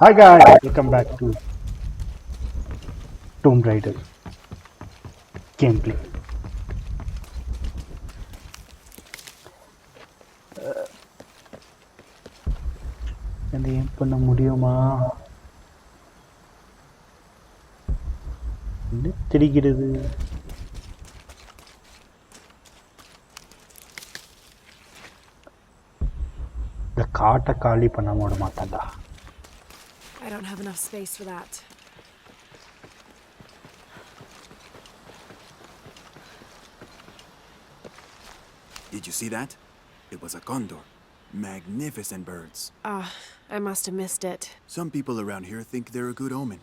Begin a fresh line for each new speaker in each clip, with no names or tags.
Hi guys, welcome back to Tomb Raider gameplay. இந்த ஏம் பண்ண முடியுமா? என்ன தெரிகிறது? இந்த காட்டை காலி பண்ண விட மாட்டான்டா.
I don't have enough space for that.
Did you see that? It was a condor. Magnificent birds.
I must have missed it.
Some people around here think they're a good omen,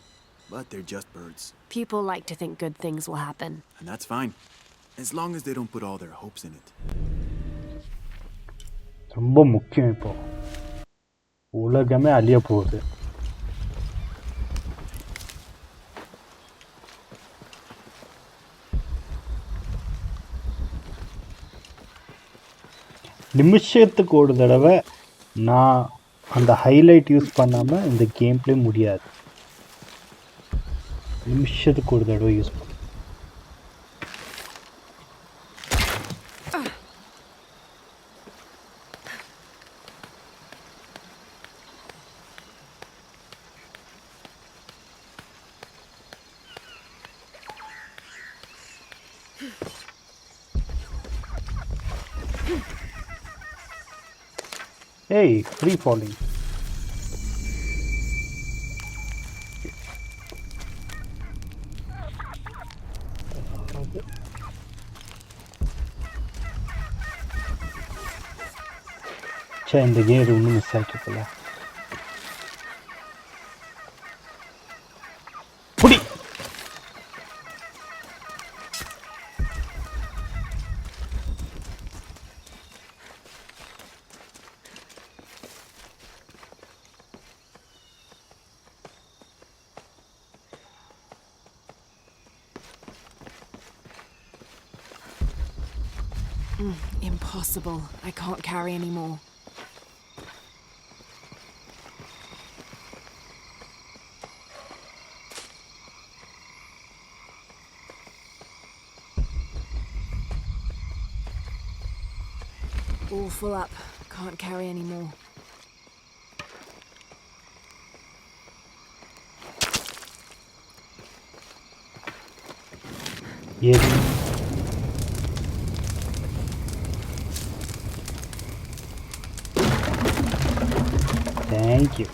but they're just birds.
People like to think good things will happen.
And that's fine, as long as they don't put all their hopes in it.
ரொம்ப முக்கியம் இப்போ. உலகமே அழிய போகுது. நிமிஷத்துக்கு ஒரு தடவை நான் அந்த ஹைலைட் யூஸ் பண்ணாமல் இந்த கேம் பிளே முடியாது. நிமிஷத்துக்கு ஒரு தடவை யூஸ் பண்ண. Hey, free falling. சே, இந்த கேர் ஒன்றும் மிஸ் ஆகிட்டுருக்குல்ல. புடி.
Impossible. I can't carry anymore. All full up. Can't carry anymore.
Yes. Thank you.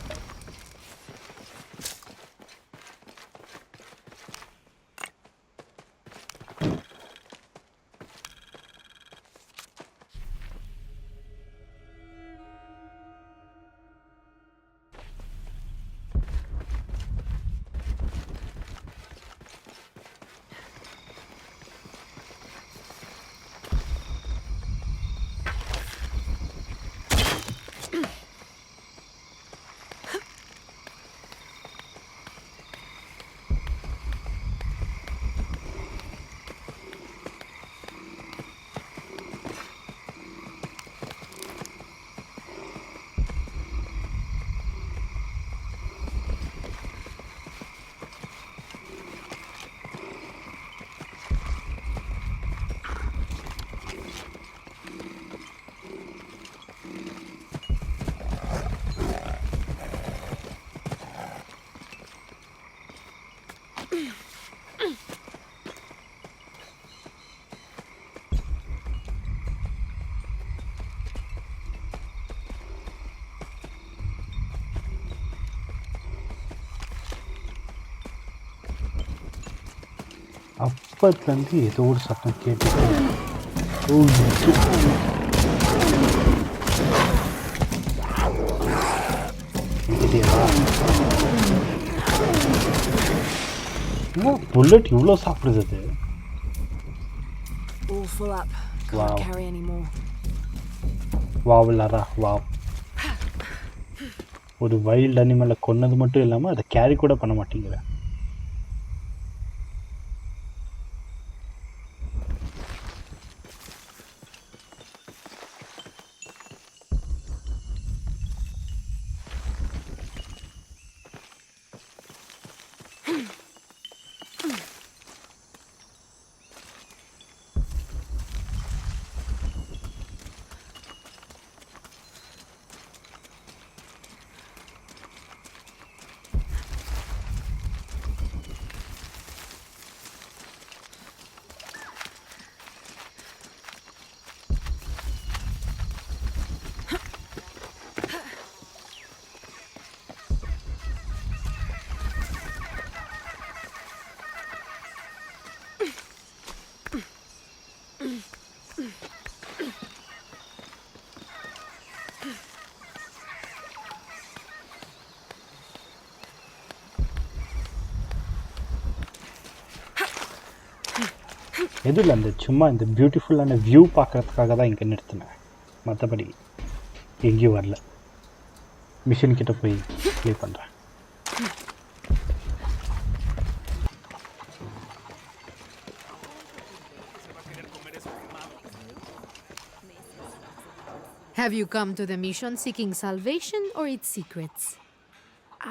அப்பத்துலேருந்து ஏதோ ஒரு சத்தம் கேட்டுட்டு புல்லட் இவ்வளோ சாப்பிடுது. வாவ். ஒரு வைல்ட் அனிமலை கொன்னது மட்டும் இல்லாமல் அதை கேரி கூட பண்ண மாட்டேங்கிற. எதுவும் இல்லை, அந்த சும்மா இந்த பியூட்டிஃபுல்லான வியூ பார்க்குறதுக்காக தான் இங்கே நிறுத்தினேன். மற்றபடி எங்கேயும் வரல. மிஷின் கிட்ட போய் ப்ளே பண்ணுறேன்.
Have you come to the mission seeking salvation or its secrets?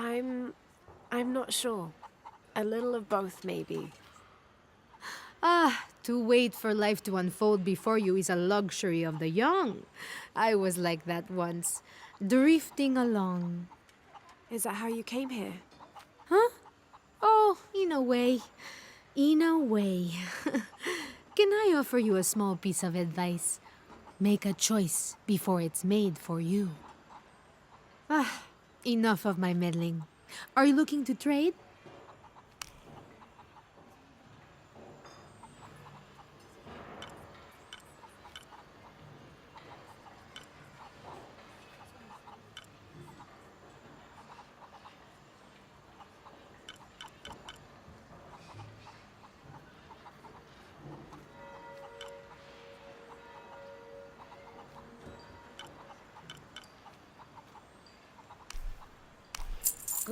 I'm not sure. A little of both, maybe.
To wait for life to unfold before you is a luxury of the young. I was like that once, drifting along.
Is that how you came here?
Oh, in a way. In a way. Can I offer you a small piece of advice? Make a choice before it's made for you. Enough of my meddling. Are you looking to trade?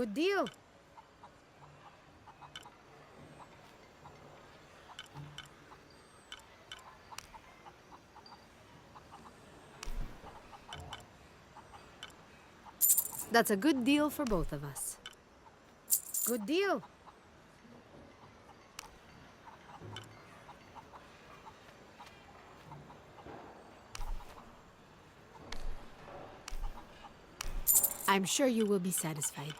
Good deal. That's a good deal for both of us. Good deal. I'm sure you will be satisfied.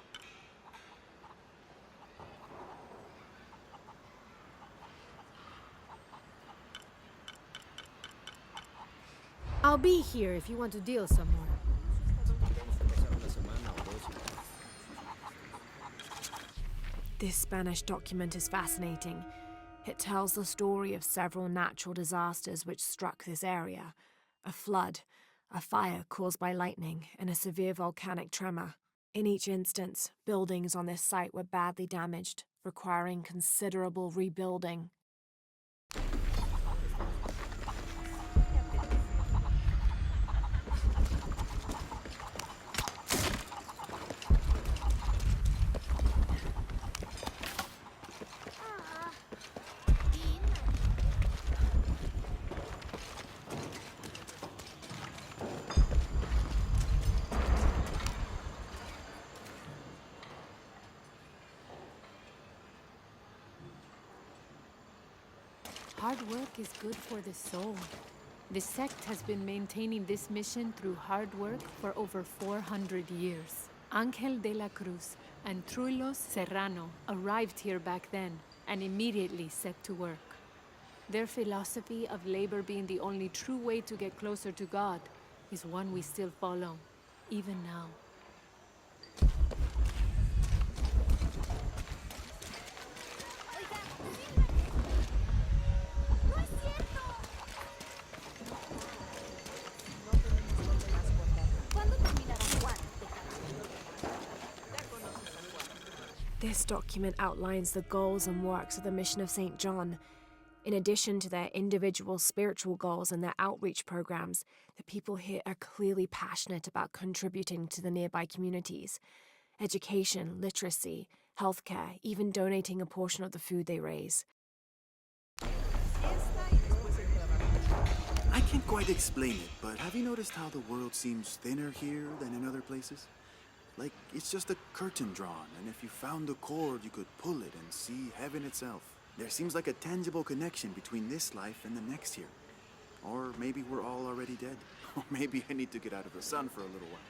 I'll be here if you want to deal some more.
This Spanish document is fascinating. It tells the story of several natural disasters which struck this area. A flood, a fire caused by lightning, and a severe volcanic tremor. In each instance, buildings on this site were badly damaged, requiring considerable rebuilding.
Hard work is good for the soul. The sect has been maintaining this mission through hard work for over 400 years. Angel de la Cruz and Trulos Serrano arrived here back then and immediately set to work. Their philosophy of labor being the only true way to get closer to God is one we still follow, even now.
This document outlines the goals and works of the Mission of St. John. In addition to their individual spiritual goals and their outreach programs, the people here are clearly passionate about contributing to the nearby communities. Education, literacy, healthcare, even donating a portion of the food they raise.
I can't quite explain it, but have you noticed how the world seems thinner here than in other places? Like, it's just a curtain drawn, and if you found a cord, you could pull it and see heaven itself. There seems like a tangible connection between this life and the next here. Or maybe we're all already dead. Or maybe I need to get out of the sun for a little while.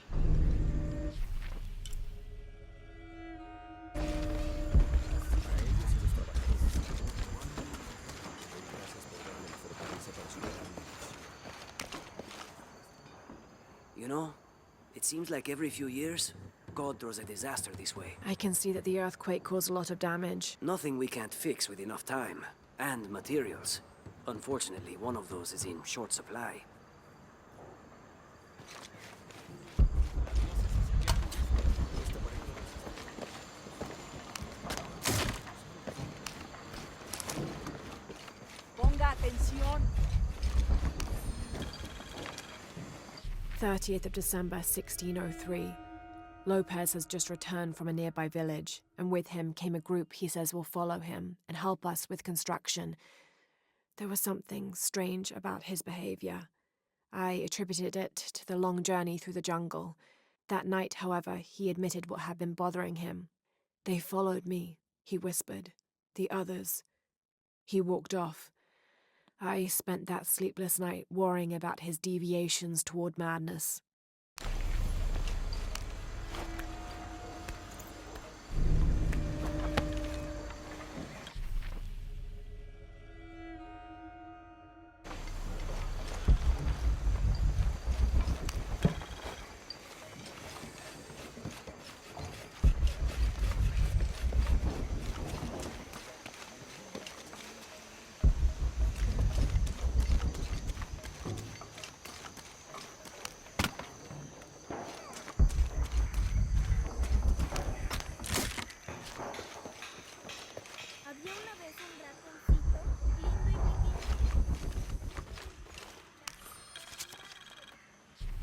You know, it seems like every few years, God throws a disaster this way.
I can see that the earthquake caused a lot of damage.
Nothing we can't fix with enough time. And materials. Unfortunately, one of those is in short supply.
Póngate
30th of December 1603. Lopez has just returned from a nearby village, and with him came a group he says will follow him and help us with construction. There was something strange about his behavior. I attributed it to the long journey through the jungle. That night, however, he admitted what had been bothering him. "They followed me," he whispered. "The others." He walked off. I spent that sleepless night worrying about his deviations toward madness.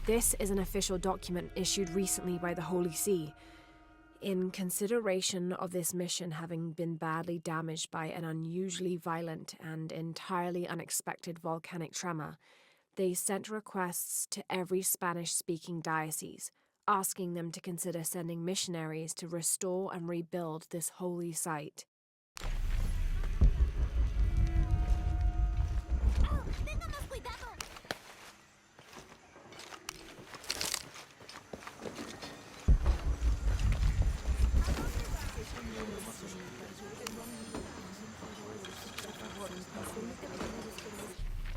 This is an official document issued recently by the Holy See. In consideration of this mission having been badly damaged by an unusually violent and entirely unexpected volcanic tremor, they sent requests to every Spanish-speaking diocese, asking them to consider sending missionaries to restore and rebuild this holy site.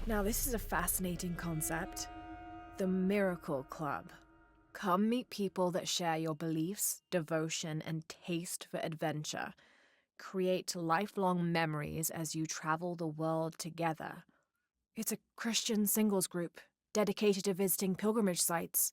Now, this is a fascinating concept. The Miracle Club. Come meet people that share your beliefs, devotion, and taste for adventure. Create lifelong memories as you travel the world together. It's a Christian singles group dedicated to visiting pilgrimage sites.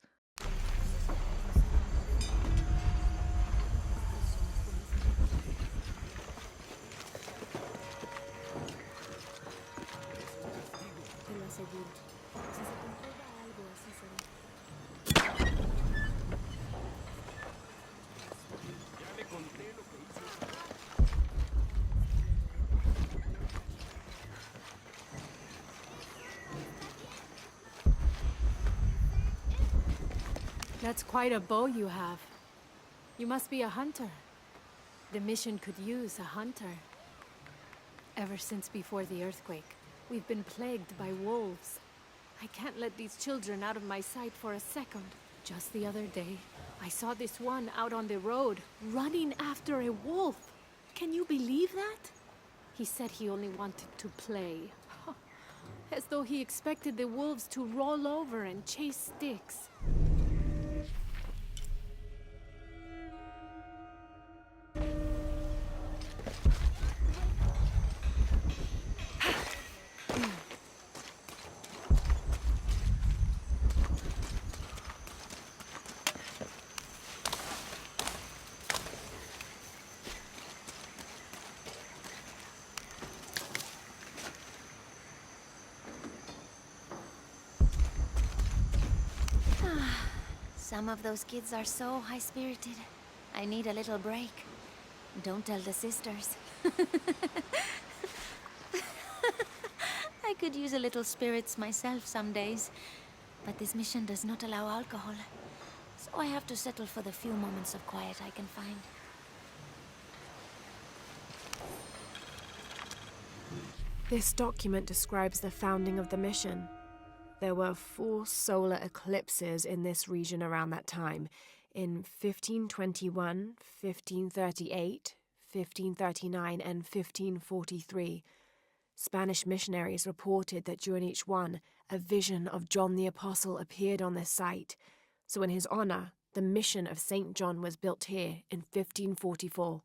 That's quite a bow you have. You must be a hunter. The mission could use a hunter. Ever since before the earthquake, we've been plagued by wolves. I can't let these children out of my sight for a second. Just the other day, I saw this one out on the road, running after a wolf. Can you believe that? He said he only wanted to play. As though he expected the wolves to roll over and chase sticks.
Some of those kids are so high-spirited. I need a little break. Don't tell the sisters. I could use a little spirits myself some days, but this mission does not allow alcohol, so I have to settle for the few moments of quiet I can find.
This document describes the founding of the mission. There were 4 solar eclipses in this region around that time, in 1521, 1538, 1539, and 1543. Spanish missionaries reported that during each one, a vision of John the Apostle appeared on this site. So in his honor, the mission of St. John was built here in 1544.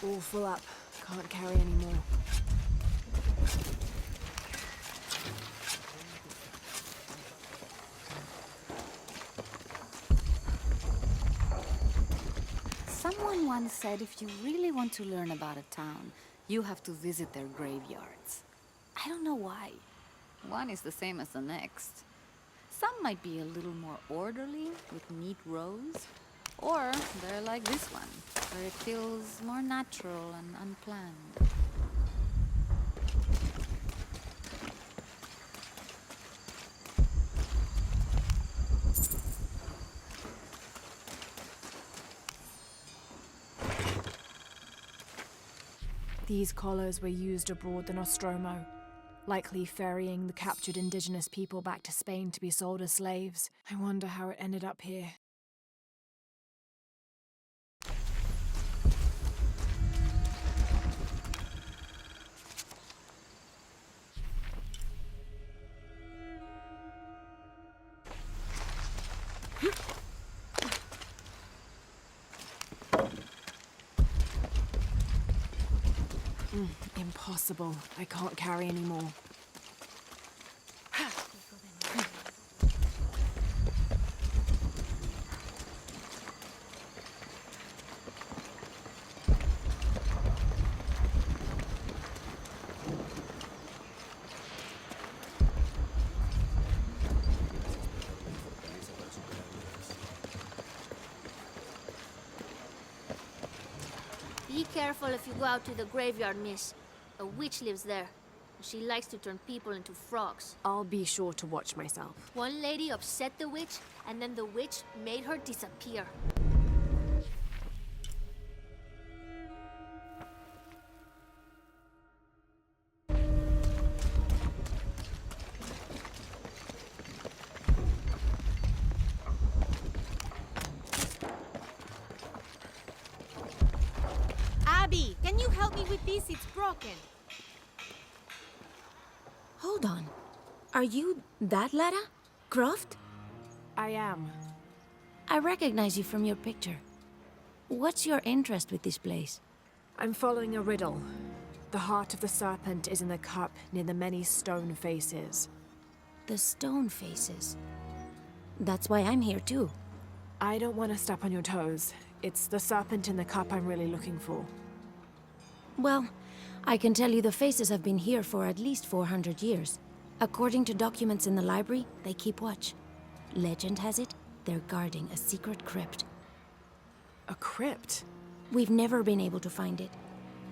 All full up. Can't carry any more.
Someone once said if you really want to learn about a town, you have to visit their graveyards. I don't know why. One is the same as the next. Some might be a little more orderly, with neat rows. Or they're like this one, where it feels more natural and unplanned.
These collars were used abroad the Nostromo, likely ferrying the captured indigenous people back to Spain to be sold as slaves. I wonder how it ended up here. Impossible. I can't carry any more.
Be careful if you go out to the graveyard, miss. A witch lives there. She likes to turn people into frogs.
I'll be sure to watch myself.
One lady upset the witch, and then the witch made her disappear.
Abby, can you help me with this? It's broken.
Hold on. Are you that Lara? Croft?
I am.
I recognize you from your picture. What's your interest with this place?
I'm following a riddle. The heart of the serpent is in the cup near the many stone faces.
The stone faces. That's why I'm here too.
I don't want to step on your toes. It's the serpent in the cup I'm really looking for.
Well, I can tell you the faces have been here for at least 400 years. According to documents in the library, they keep watch. Legend has it, they're guarding a secret crypt.
A crypt?
We've never been able to find it.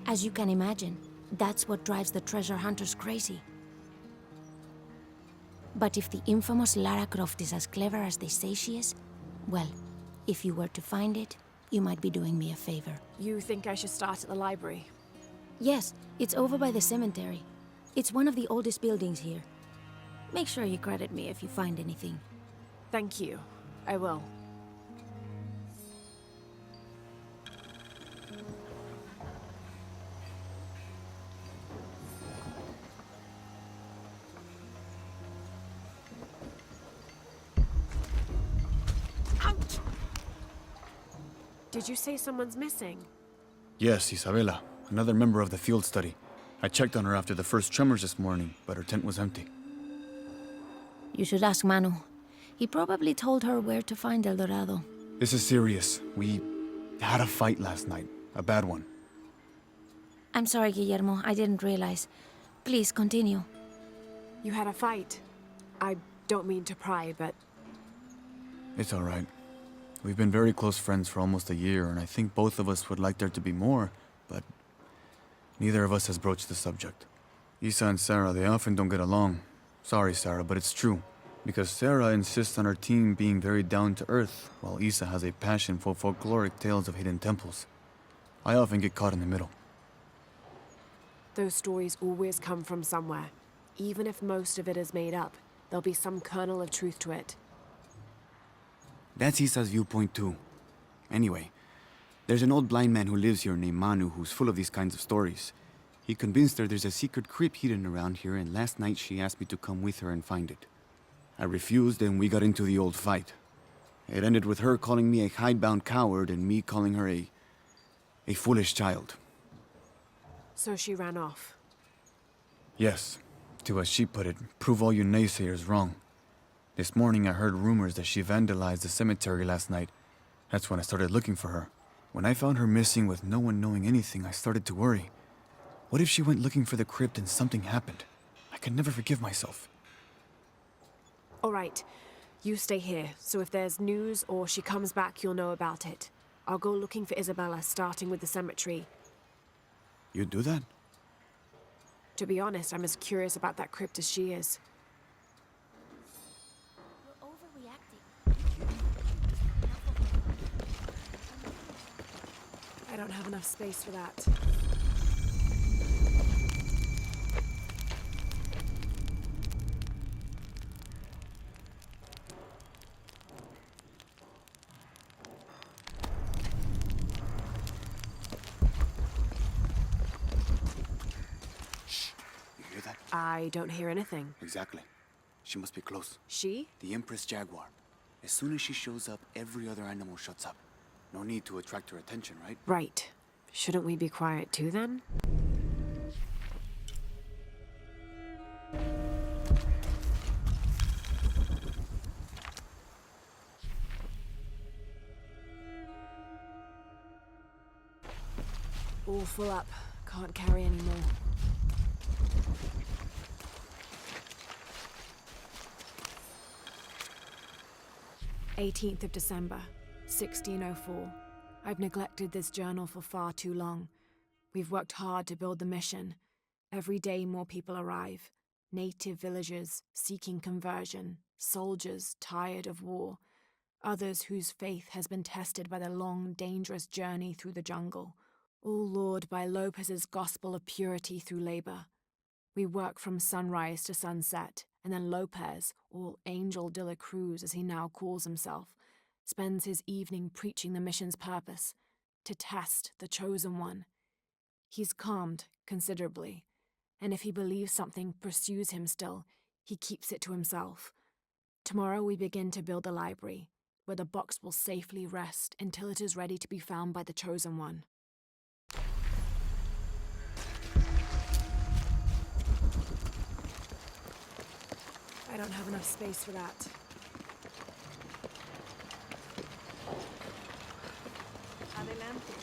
As you can imagine, that's what drives the treasure hunters crazy. But if the infamous Lara Croft is as clever as they say she is, well, if you were to find it, you might be doing me a favor.
You think I should start at the library?
Yes, it's over by the cemetery. It's one of the oldest buildings here. Make sure you credit me if you find anything.
Thank you. I will. Ouch! Did you say someone's missing?
Yes, Isabela, another member of the field study. I checked on her after the first tremors this morning, but her tent was empty.
You should ask Manu. He probably told her where to find El Dorado.
This is serious. We had a fight last night. A bad one.
I'm sorry, Guillermo. I didn't realize. Please, continue.
You had a fight. I don't mean to pry, but
It's all right. We've been very close friends for almost a year, and I think both of us would like there to be more, but neither of us has broached the subject. Isa and Sarah, they often don't get along. Sorry, Sarah, but it's true. Because Sarah insists on her team being very down-to-earth, while Isa has a passion for folkloric tales of hidden temples. I often get caught in the middle.
those stories always come from somewhere. Even if most of it is made up, there'll be some kernel of truth to it.
That's Isa's viewpoint too. Anyway, there's an old blind man who lives here named Manu who's full of these kinds of stories. He convinced her there's a secret crypt hidden around here, and last night she asked me to come with her and find it. I refused, and we got into the old fight. It ended with her calling me a hidebound coward and me calling her a foolish child.
So she ran off.
Yes. To, as she put it, prove all you naysayers wrong. This morning I heard rumors that she vandalized the cemetery last night. That's when I started looking for her. When I found her missing with no one knowing anything, I started to worry. What if she went looking for the crypt and something happened? I could never forgive myself.
All right. You stay here, so if there's news or she comes back, you'll know about it. I'll go looking for Isabella, starting with the cemetery.
You'd do that?
To be honest, I'm as curious about that crypt as she is.
You're overreacting.
I don't have enough space for that. I don't hear anything.
Exactly. She must be close.
She?
The Empress Jaguar. As soon as she shows up, every other animal shuts up. No need to attract her attention, right?
Right. Shouldn't we be quiet too, then? All full up. Can't carry any more. "18th of December, 1604. I've neglected this journal for far too long. We've worked hard to build the mission. Every day more people arrive. Native villagers seeking conversion, soldiers tired of war, others whose faith has been tested by the long, dangerous journey through the jungle, all lured by Lopez's gospel of purity through labor. We work from sunrise to sunset, and then Lopez, or Angel de la Cruz as he now calls himself, spends his evening preaching the mission's purpose, to test the chosen one. He's calmed considerably, and if he believes something pursues him still, he keeps it to himself. Tomorrow we begin to build a library, where the box will safely rest until it is ready to be found by the chosen one. I don't have enough space for that. Adelante.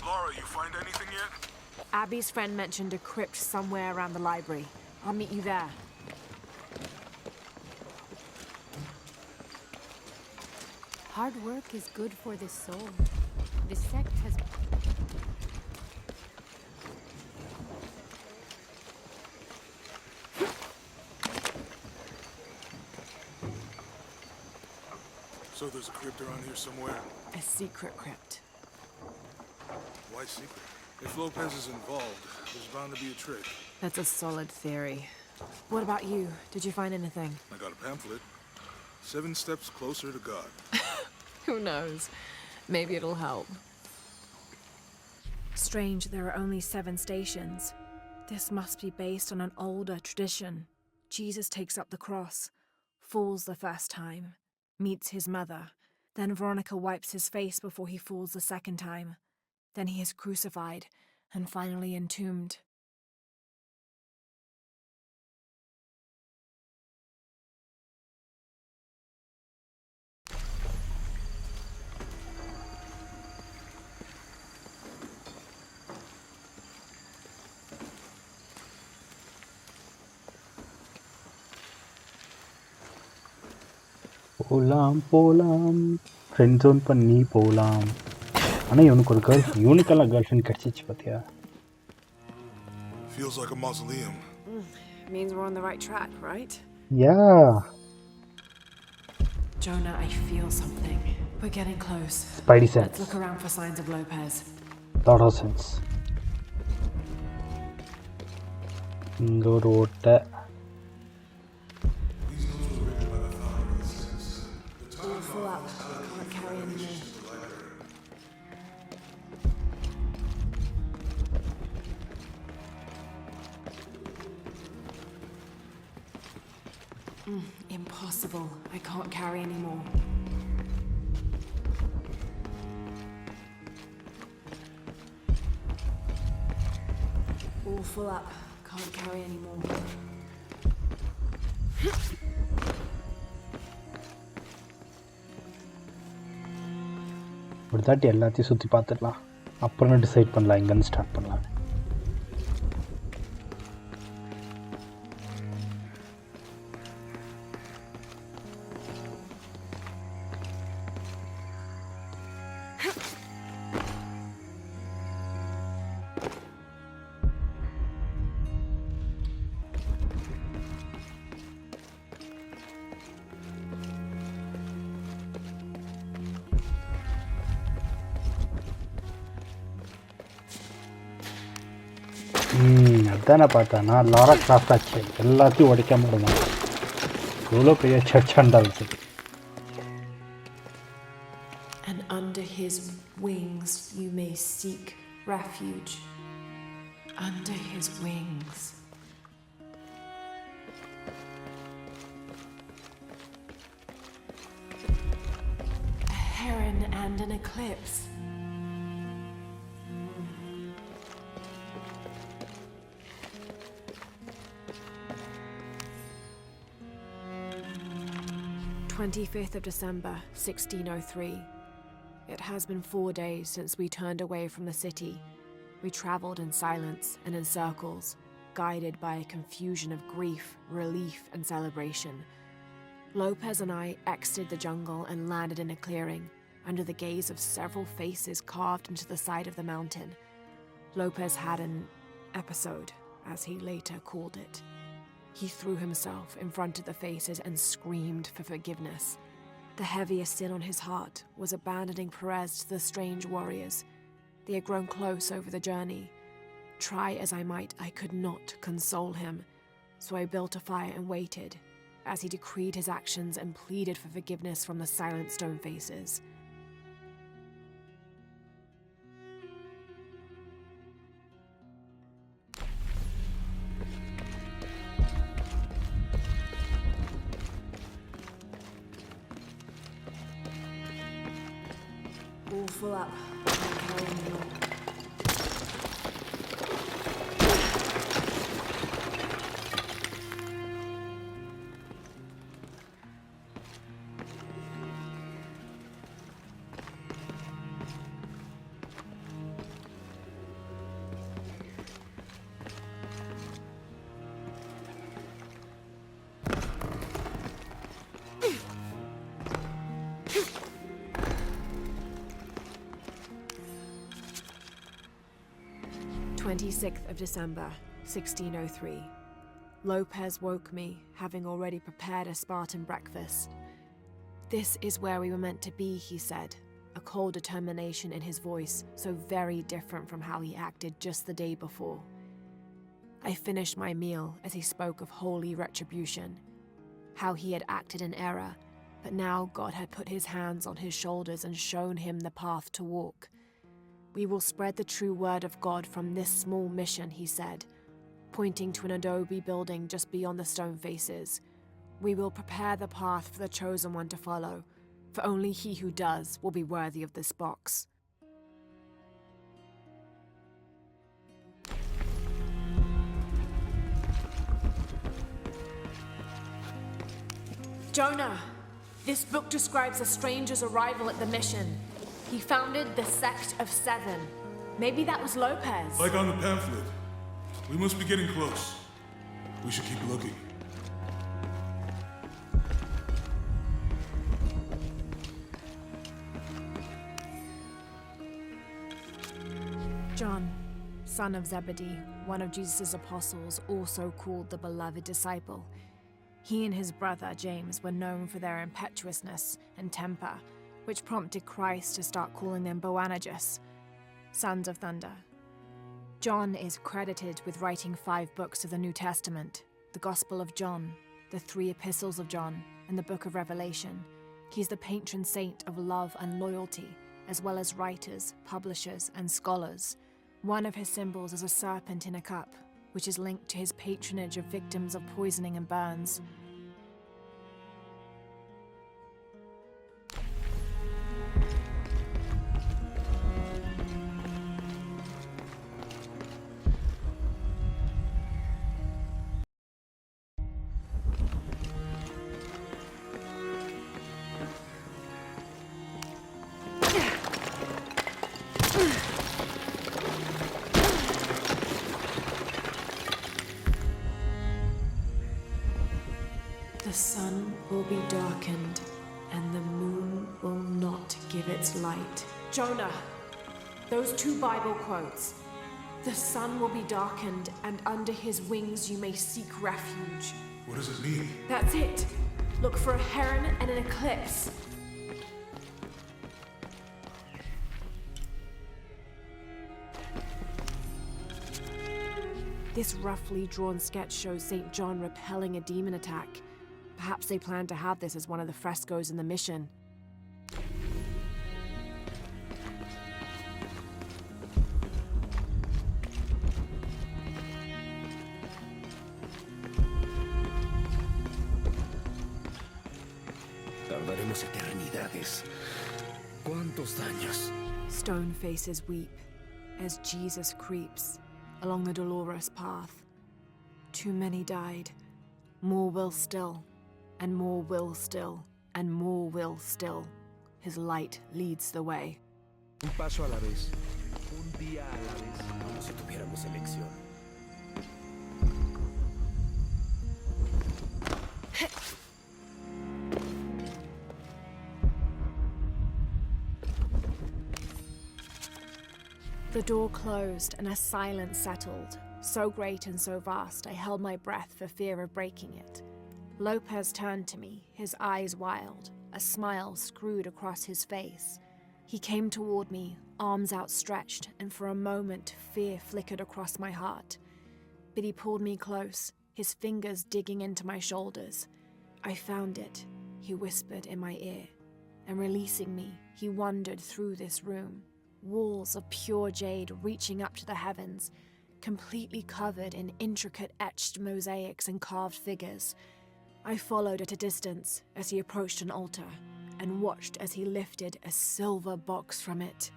Laura, you find anything yet?
Abby's friend mentioned a crypt somewhere around the library. I'll meet you there.
Hard work is good for the soul. The sect has...
So there's a crypt around here somewhere?
A secret crypt.
Why secret? If Lopez is involved, there's bound to be a trick.
That's a solid theory. What about you? Did you find anything?
I got a pamphlet. 7 steps closer to God.
Who knows? Maybe it'll help. Strange, there are only 7 stations. This must be based on an older tradition. Jesus takes up the cross, falls the first time, meets his mother. Then Veronica wipes his face before he falls the second time. Then he is crucified and finally entombed.
போலாம் friend zone பண்ணி போகலாம். ஆனால் இவனுக்கு ஒரு யூனிக்கெல்லாம் girl friend கிடச்சிச்சு பார்த்தியா?
Feels like a mausoleum.
Means we're on the right track, right?
Yeah.
Jonah, I feel something. We're getting close.
Spidey sense.
Let's look around for signs of Lopez.
Lot of sense. இங்கே ஒரு ஓட்டை.
Full up. Can't carry anymore. Impossible. I can't carry anymore. All full up. Can't carry anymore.
ஒரு தாட்டி எல்லாத்தையும் சுற்றி பார்த்துடலாம், அப்புறம் decide பண்ணலாம் எங்கேருந்து ஸ்டார்ட் பண்ணலாம். அதான் நான் பார்த்தேன்னா லாரா கிராஃப்ட் ஆச்சு, எல்லாத்தையும் உடைக்காம விடுமா, எவ்வளோ பெரிய சர்ச்சாக இருந்தாலும் சரி.
And under his wings you may seek refuge. Under his wings. A heron and an eclipse. "25th of December, 1603. It has been 4 days since we turned away from the city. We travelled in silence and in circles, guided by a confusion of grief, relief, and celebration. Lopez and I exited the jungle and landed in a clearing, under the gaze of several faces carved into the side of the mountain. Lopez had an episode, as he later called it. He threw himself in front of the faces and screamed for forgiveness. The heaviest sin on his heart was abandoning Perez to the strange warriors. They had grown close over the journey. Try as I might, I could not console him, so I built a fire and waited, as he decreed his actions and pleaded for forgiveness from the silent stone faces. All full up. Can't carry anymore. "26th of December, 1603. Lopez woke me, having already prepared a Spartan breakfast. This is where we were meant to be, he said, a cold determination in his voice, so very different from how he acted just the day before. I finished my meal as he spoke of holy retribution, how he had acted in error, but now God had put his hands on his shoulders and shown him the path to walk. We will spread the true word of God from this small mission, he said, pointing to an adobe building just beyond the stone faces. We will prepare the path for the chosen one to follow, for only he who does will be worthy of this box. Jonah, this book describes a stranger's arrival at the mission. He founded the Sect of Seven. Maybe that was Lopez.
Like on the pamphlet. We must be getting close. We should keep looking.
John, son of Zebedee, one of Jesus' apostles, also called the beloved disciple. He and his brother James were known for their impetuousness and temper, which prompted Christ to start calling them Boanerges, sons of thunder. John is credited with writing 5 books of the New Testament, the Gospel of John, the 3 epistles of John, and the book of Revelation. He's the patron saint of love and loyalty, as well as writers, publishers, and scholars. One of his symbols is a serpent in a cup, which is linked to his patronage of victims of poisoning and burns. give its light. Jonah, those 2 Bible quotes. The sun will be darkened, and under his wings you may seek refuge.
What does it mean?
That's it. Look for a heron and an eclipse. This roughly drawn sketch shows St. John repelling a demon attack. Perhaps they plan to have this as one of the frescoes in the mission.
Tardaremos eternidades. ¿Cuántos años?
Stone faces weep as Jesus creeps along the dolorous path. Too many died. More will still, and more will still, and more will still. His light leads the way.
Un paso a la vez. Un día a la vez.
Como si tuviéramos elección.
The door closed and a silence settled, so great and so vast I held my breath for fear of breaking it. Lopez turned to me, his eyes wild, a smile screwed across his face. He came toward me, arms outstretched, and for a moment fear flickered across my heart. But he pulled me close, his fingers digging into my shoulders. I found it, he whispered in my ear, and releasing me, he wandered through this room. Walls of pure jade reaching up to the heavens, completely covered in intricate etched mosaics and carved figures. I followed at a distance as he approached an altar, and watched as he lifted a silver box from it.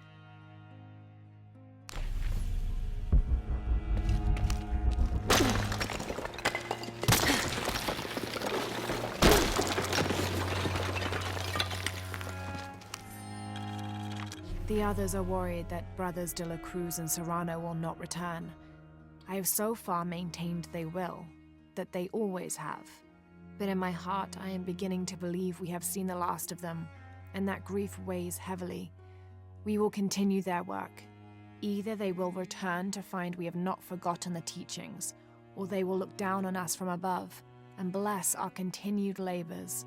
The others are worried that Brothers de la Cruz and Serrano will not return. I have so far maintained they will, that they always have. But in my heart, I am beginning to believe we have seen the last of them, and that grief weighs heavily. We will continue their work. Either they will return to find we have not forgotten the teachings, or they will look down on us from above and bless our continued labors.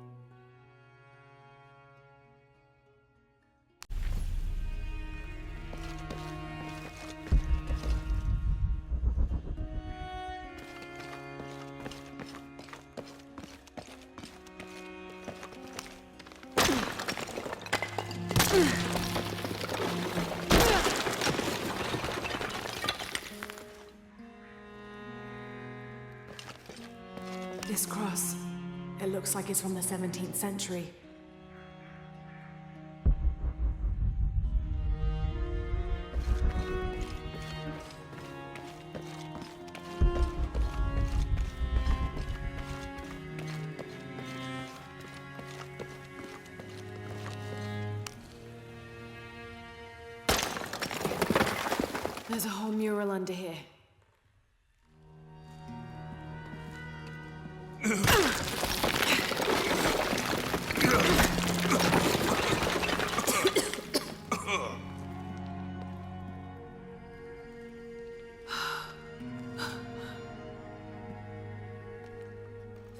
This cross, it looks like it's from the 17th century. There's a whole mural under here.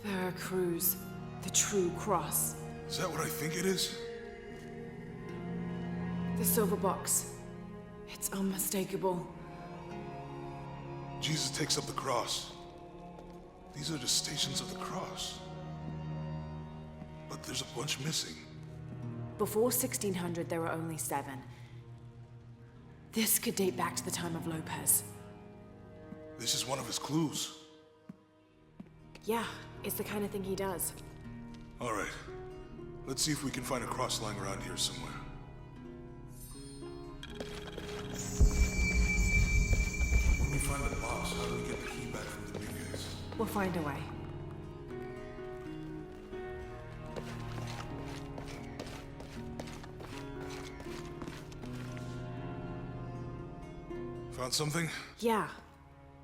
Veracruz, the true cross.
Is that what I think it is?
The silver box. It's unmistakable.
Jesus takes up the cross. These are the stations of the cross. But there's a bunch missing.
Before 1600, there were only 7. This could date back to the time of Lopez.
This is one of his clues.
Yeah, it's the kind of thing he does.
All right. Let's see if we can find a cross lying around here somewhere. When we find the box, how do we get the key back from the new guys?
We'll find a way.
Found something?
Yeah.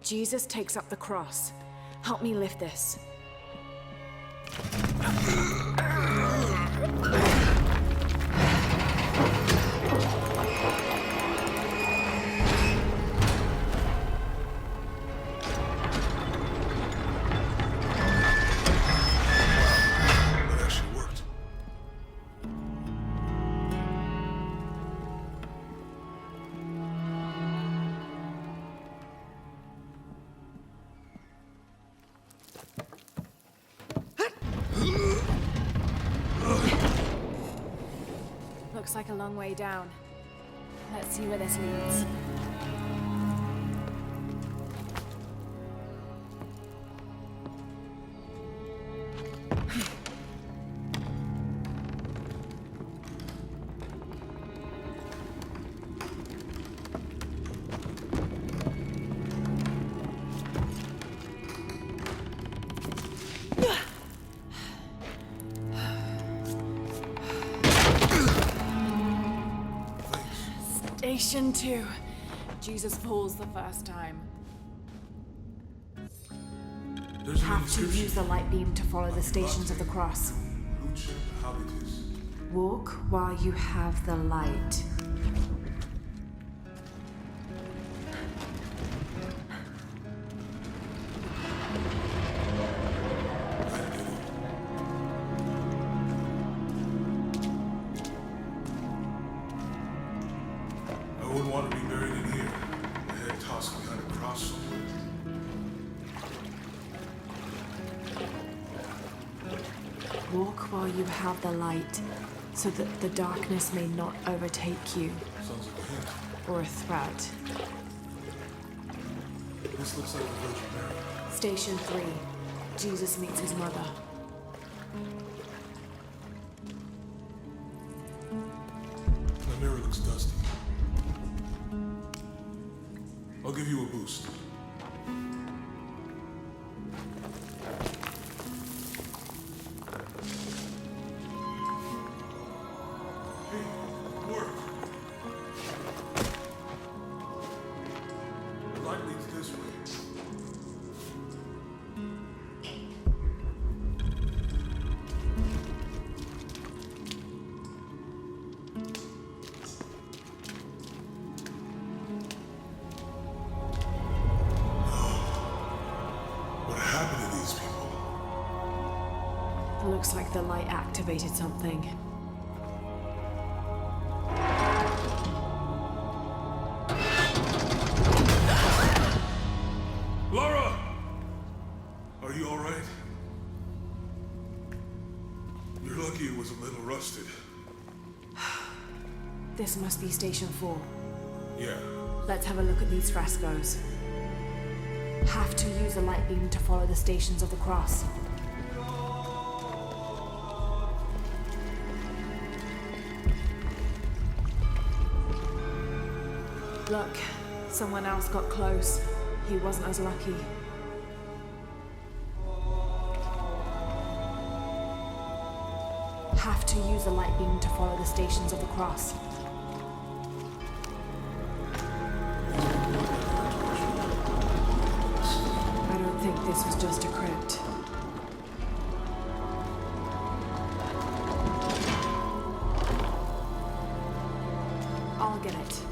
Jesus takes up the cross. Help me lift this. Looks like a long way down. Let's see where this leads. Station 2. Jesus falls the first time.
There's an
Have to
inscription.
use the light beam to follow the stations of the cross. Walk while you have the light.
I wouldn't want to be buried in here. My head tossed behind a cross somewhere.
Walk while you have the light, so that the darkness may not overtake you.
Sounds like a hint.
Or a threat.
This looks like the Virgin Mary.
Station 3. Jesus meets his mother.
The mirror looks dusty. I'll give you a boost. Hey, it worked. The light leads this way. What happened to these people?
Looks like the light activated something.
Laura! Are you all right? You're lucky it was a little rusted.
This must be Station 4.
Yeah.
Let's have a look at these frescoes. Have to use the light beam to follow the stations of the cross. Look, someone else got close. He wasn't as lucky. Have to use the light beam to follow the stations of the cross. I don't think this was just a crypt. I'll get it.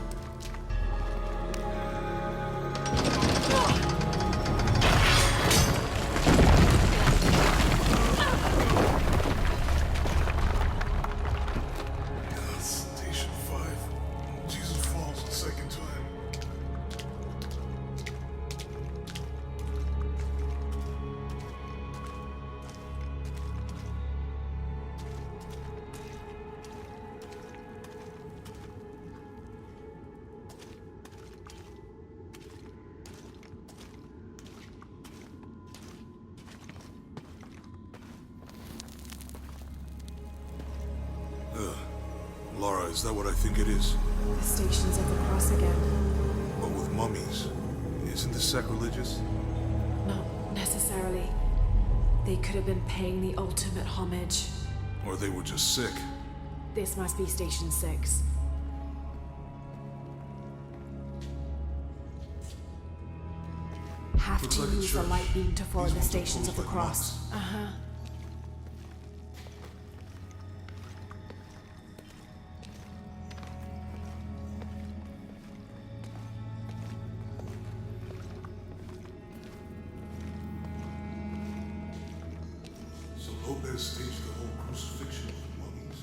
Station 5. Jesus falls the second time. Laura, is that what I think it is?
The stations of the cross again.
But with mummies. Isn't this sacrilegious?
Not necessarily. They could have been paying the ultimate homage.
Or they were just sick?
This must be Station 6. Have
Looks
to
like a
use the
church.
light beam to follow
These
the
ones are
stations of the
closed like
cross.
monks.
Uh-huh.
So Lopez staged the whole crucifixion of mummies?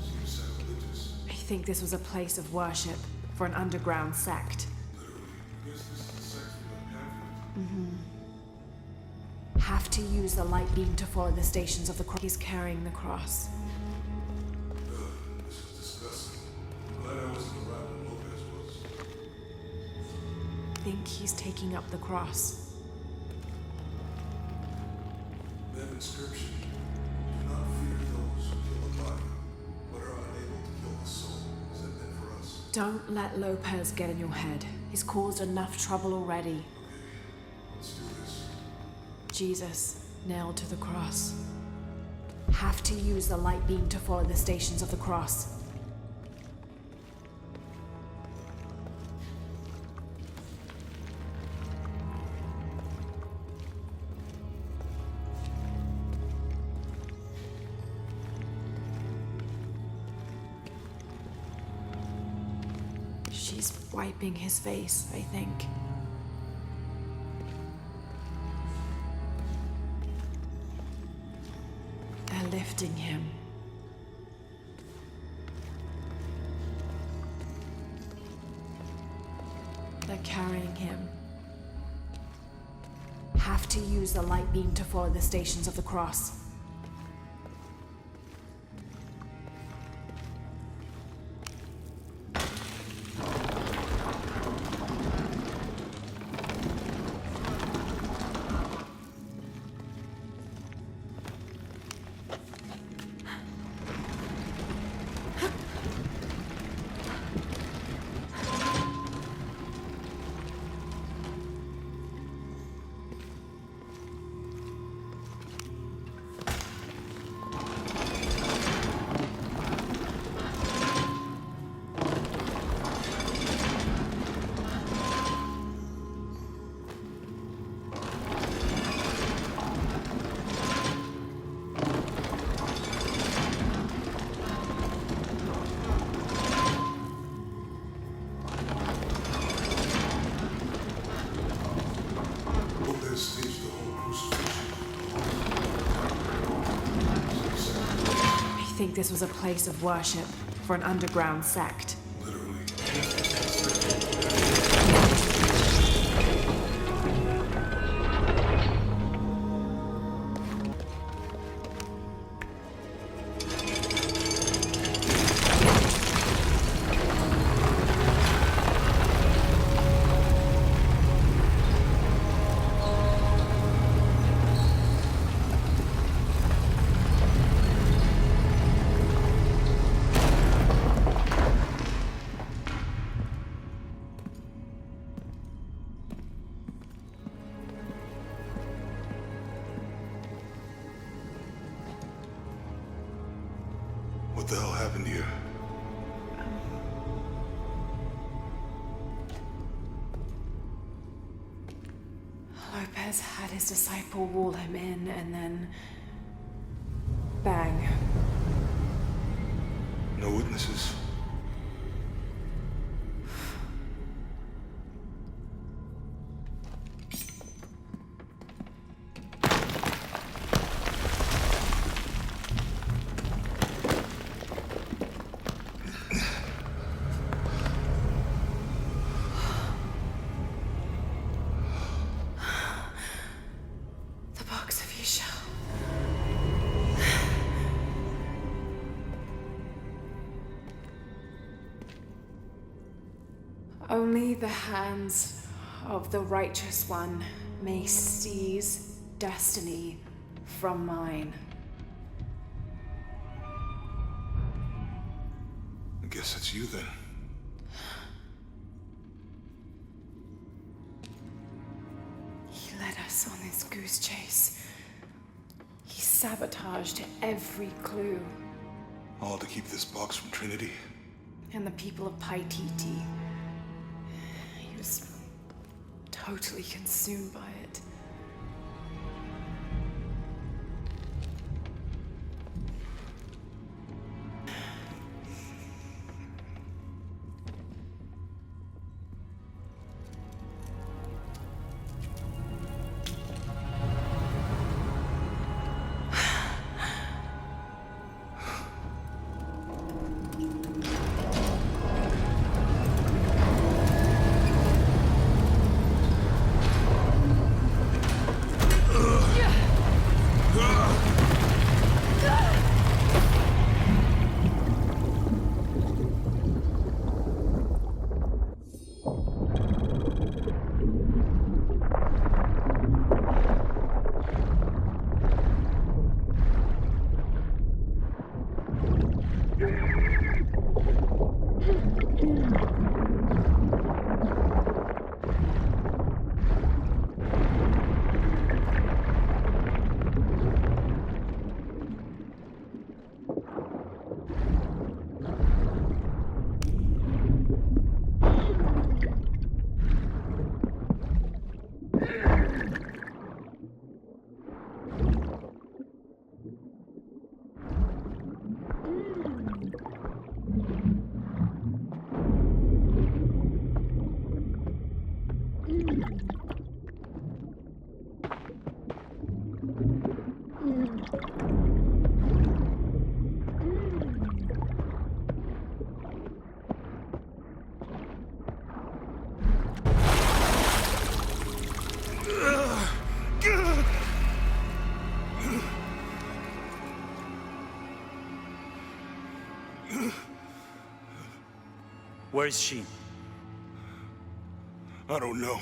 Seems sacrilegious.
I think this was a place of worship for an underground sect.
Literally. I guess this is the sect from that pamphlet.
Have to use the light beam to follow the stations of the cross. He's carrying the cross. think he's taking up the cross.
That inscription. Do not fear those who kill the body, but are unable to kill the soul. Is that meant for us?
Don't let Lopez get in your head. He's caused enough trouble already.
Okay, let's do this.
Jesus, nailed to the cross. Have to use the light beam to follow the stations of the cross. She's wiping his face, I think. They're lifting him. They're carrying him. Have to use the light beam to follow the stations of the cross. I think this was a place of worship for an underground sect.
What the hell happened here?
Lopez had his disciple wall him in, and then... bang.
No witnesses.
Only the hands of the righteous one may seize destiny from mine.
I guess it's you then.
He led us on this goose chase. He sabotaged every clue.
All to keep this box from Trinity.
And the people of Paititi. He was totally consumed by it.
Where is she?
I don't know.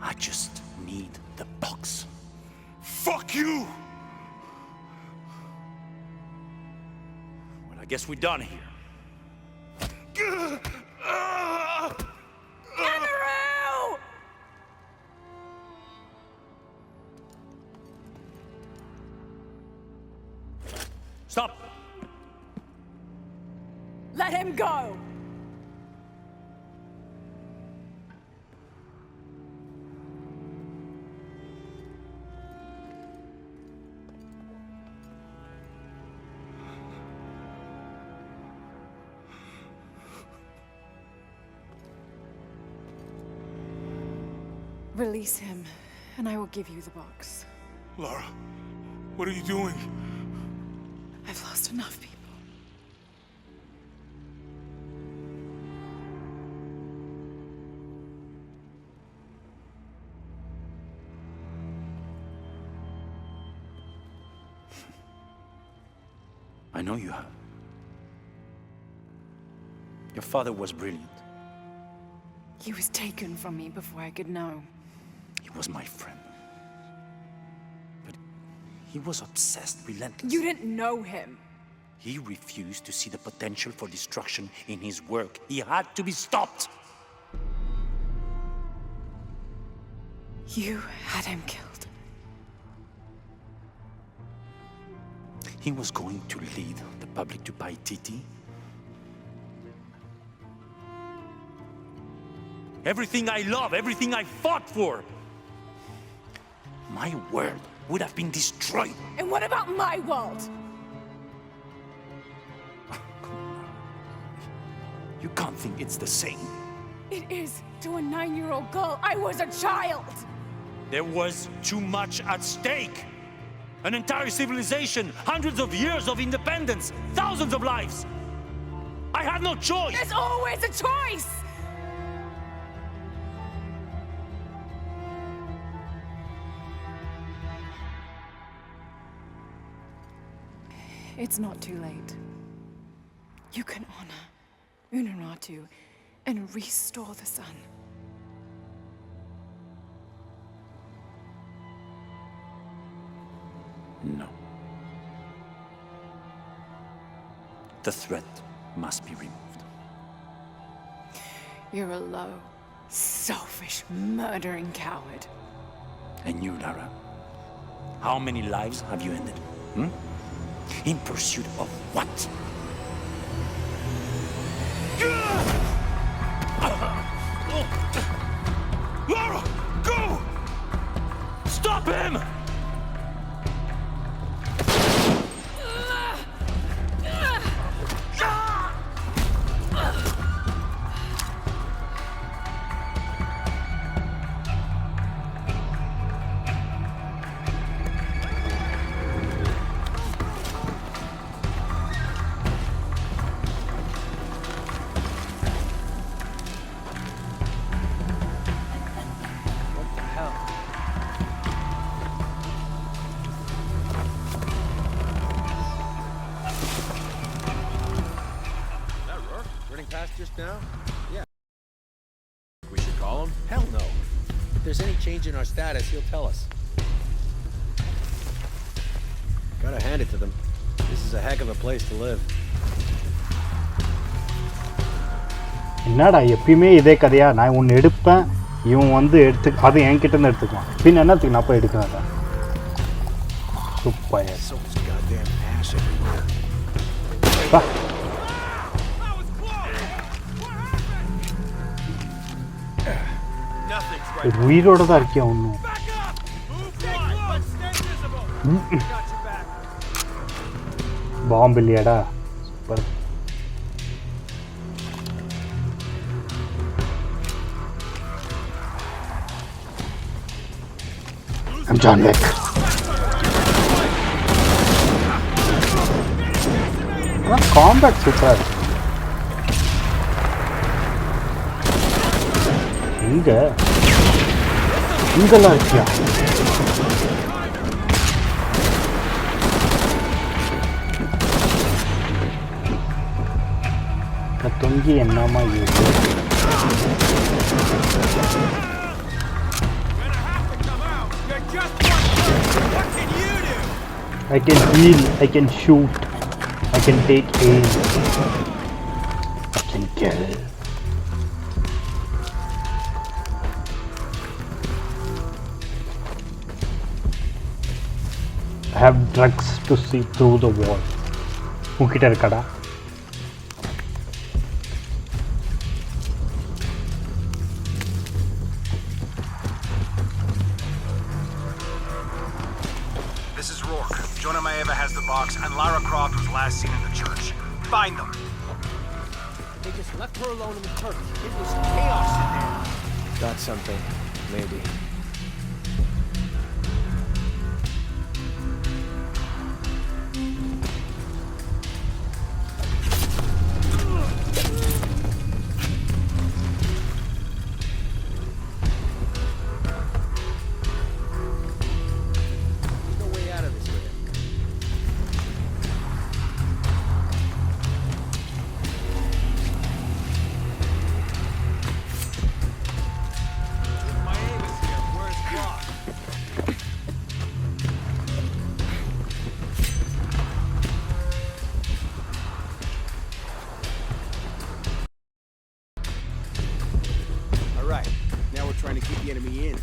I just need the box.
Fuck you!
Well, I guess we're done here. Stop!
Let him go!
Release him, and I will give you the box.
Lara, what are you doing?
I've lost enough people.
I know you have. Your father was brilliant.
He was taken from me before I could know.
He was my friend. But he was obsessed, relentless.
You didn't know him.
He refused to see the potential for destruction in his work. He had to be stopped.
You had him killed.
He was going to lead the public to Paititi. Everything I love, everything I fought for. My world would have been destroyed.
And what about my world?
You can't think it's the same.
It is to a 9-year-old girl. I was a child.
There was too much at stake. An entire civilization, hundreds of years of independence, thousands of lives. I had no choice.
There's always a choice. It's not too late. You can honor Unuratu and restore the sun.
No. The threat must be removed.
You're a low, selfish, murdering coward.
And you, Lara? How many lives have you ended? In pursuit of what?
Lara, go!
Stop him!
Just now? Yeah. We should call him? Hell no. If there's any change in our status, he'll tell us. Gotta hand it to them. This is a heck of a place to live.
என்னடா எப்பயுமே இதே கதையா நான் ஒன்று எடுப்பேன் இவன் வந்து அது என்கிட்ட இருந்து எடுத்துக்குவான் பின் என்னத்துக்கு நான் போய் எடுக்கிறேன் சூப்பர் உயிரோட தான் இருக்கியா ஒன்றும் பாம்பு இல்லையாடா super I'm John Wick. Combat super. இங்கெல்லாம் இருக்கியா தொங்கி என்னமா இது? I can heal, I can shoot, I can take aim, I can kill. I have drugs to see through the wall. உன்கிட்ட இருக்கடா?
has the box, and Lara Croft was last seen in the church. Find them!
They just left her alone in the church. It was chaos in there. Got something, maybe.
Trying to keep the enemy in.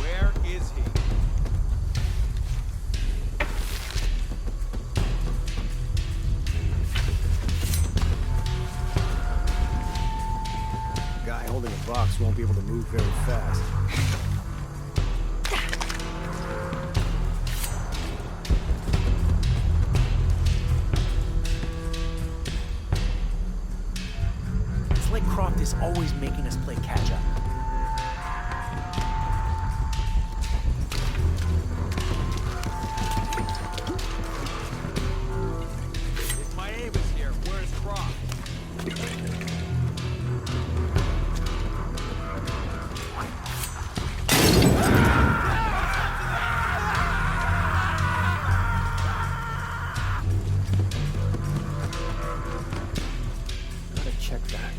Where is he? Guy holding a box won't be able to move very fast.
Croft is always making us play catch up.
If my aim is here, where's Croft?
Gotta check that.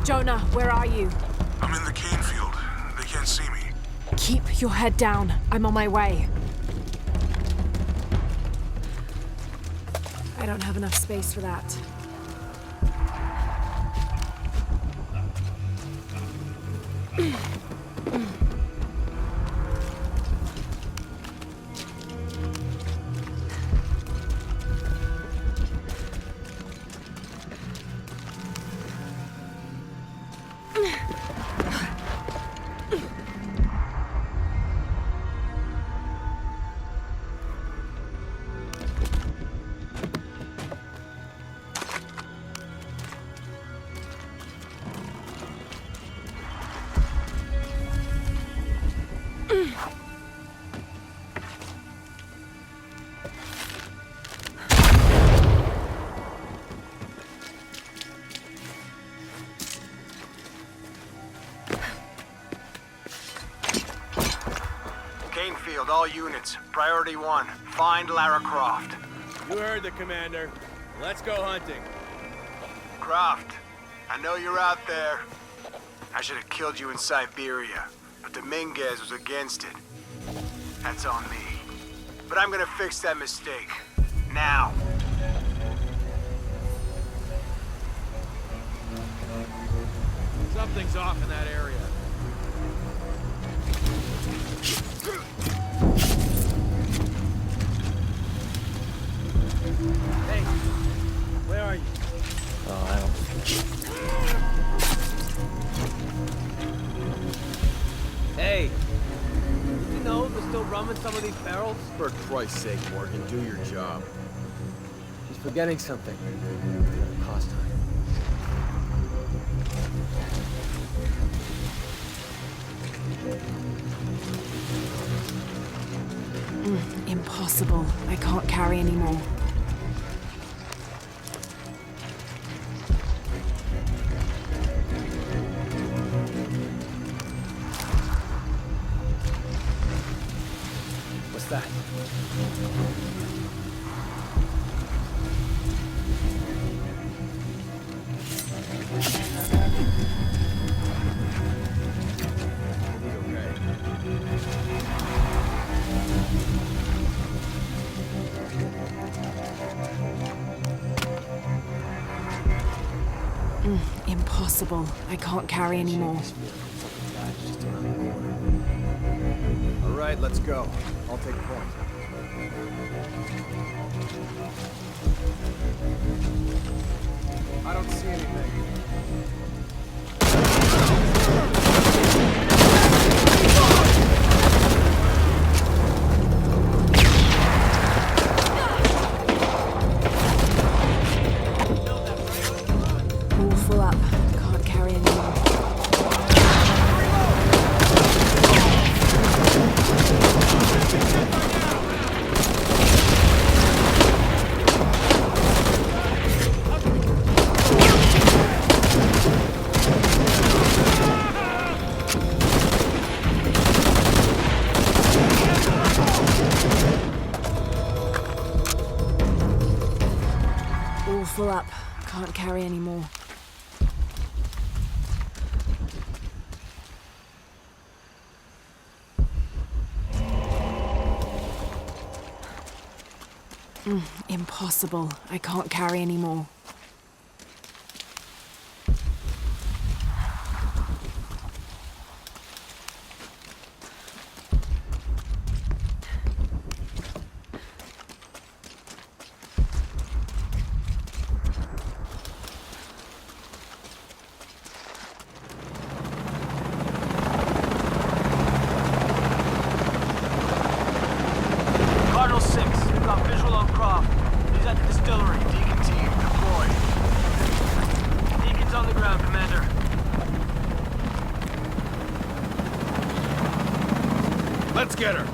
Jonah, where are you?
I'm in the cane field. They can't see me.
Keep your head down. I'm on my way. I don't have enough space for that.
Field, all units. Priority 1. Find Lara Croft.
You heard the commander. Let's go hunting.
Croft, I know you're out there. I should have killed you in Siberia, but Dominguez was against it. That's on me. But I'm gonna fix that mistake. Now.
Something's off in that area. Hey, where are you? Oh, I don't... Hey, you know summon some of these barrels?
For Christ's sake, Morgan, do your job.
He's forgetting something. It's gonna cost time.
Impossible. I can't carry anymore.
What's that?
Impossible. I can't carry anymore.
All right, let's go. I'll take point. I don't see anything.
All full up. Can't carry anymore. All full up. Can't carry anymore. Impossible. I can't carry anymore.
Cardinal 6, we've got visual on Croft. He's at the distillery. Deacon team, deployed. Deacon's on the ground, Commander.
Let's get her.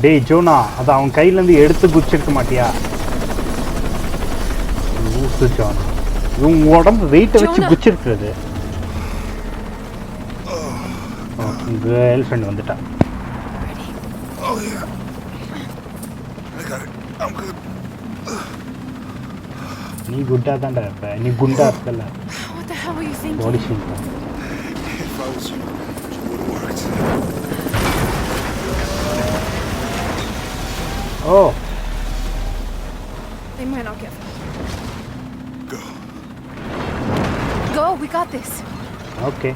டேய் ஜோனா, அதை அவன் கையிலேருந்து எடுத்து குச்சிருக்க மாட்டியா? லூசு ஜோனா, இவன் உடம்பு வெயிட்டை வச்சு குச்சிருக்கிறது. கேர்ள் ஃப்ரெண்ட் வந்துட்டா. நீ குண்டா தான்டா இருப்ப, நீ குண்டா இருக்கல. பாடி shape. Oh.
They might not get Go. Go, we got this.
Okay.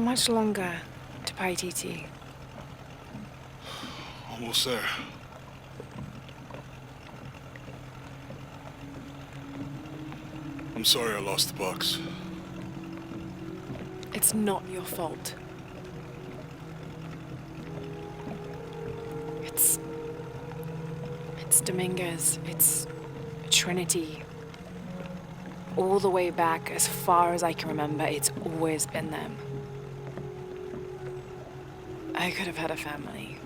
How much longer to pay TT?
Almost there. I'm sorry I lost the box.
It's not your fault. It's Dominguez. It's Trinity. All the way back, as far as I can remember, it's always been them. I could have had a family.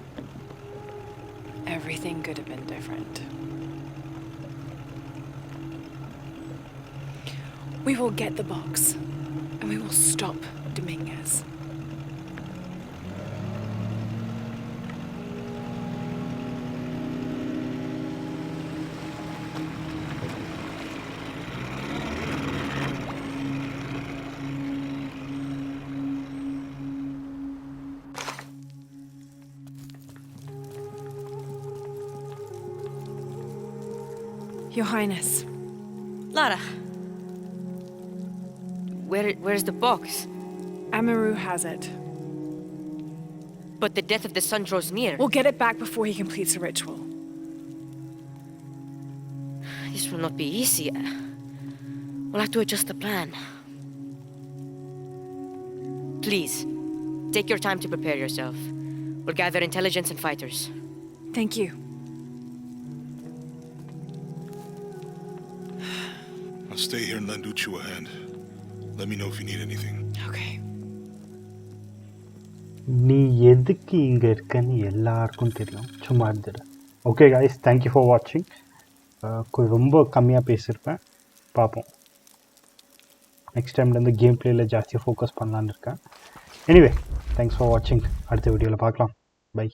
Everything could have been different. We will get the box, and we will stop Dominguez. Your Highness.
Lara. Where's the box?
Amaru has it.
But the death of the sun draws near.
We'll get it back before he completes the ritual.
This will not be easy. We'll have to adjust the plan. Please, take your time to prepare yourself. We'll gather intelligence and fighters.
Thank you.
I'll stay here and lend Uchu a hand. Let me know if you need anything.
Okay.
நீ எதுக்கு இங்கே இருக்கன்னு எல்லாருக்கும் தெரியும், சும்மா இருந்துடு. Okay guys, thank you for வாட்சிங். ரொம்ப கம்மியாக பேசியிருப்பேன், பார்ப்போம். நெக்ஸ்ட் டைம்லேருந்து கேம் பிளேயில் ஜாஸ்தியாக ஃபோக்கஸ் பண்ணலான்னு இருக்கேன். எனிவே, தேங்க்ஸ் ஃபார் வாட்சிங். அடுத்த வீடியோவில் பார்க்கலாம். பை.